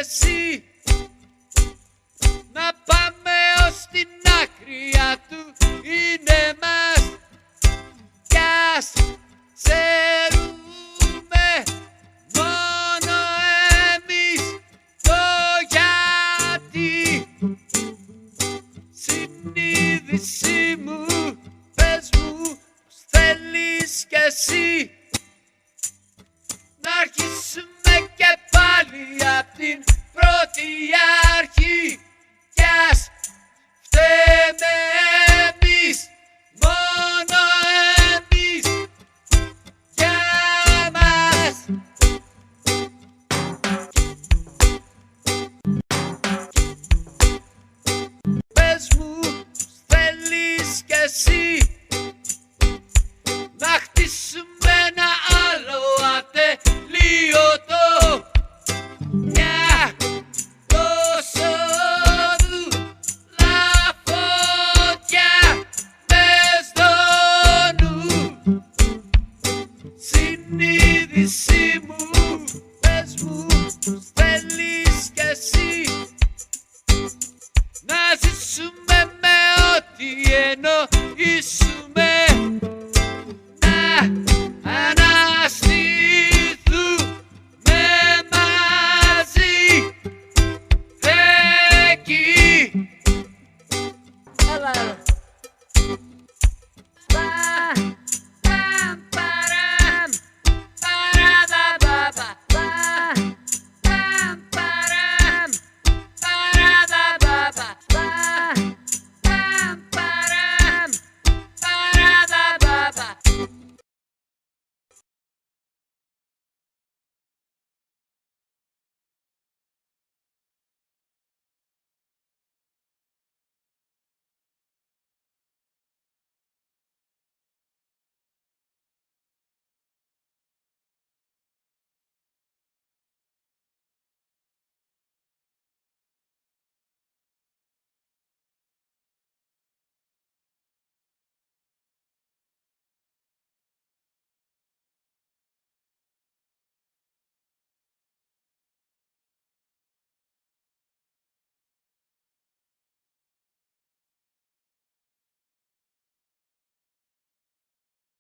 εσύ, να πάμε ως την άκρη του είναι μας κι ας ξέρουμε μόνο εμείς το γιατί. Συνείδησή μου, πες μου πως θέλεις κι εσύ να αρχίσουμε και πάλι απ' την πρώτη αρχή κι ας φταίμε εμείς, μόνο εμείς για μας. Πες μου πως θέλεις κι εσύ να χτίσουμε ένα άλλο ατελείωτο, μια τόσο δούλα φωτιά μες στο νου. Συνείδησή μου, πες μου πως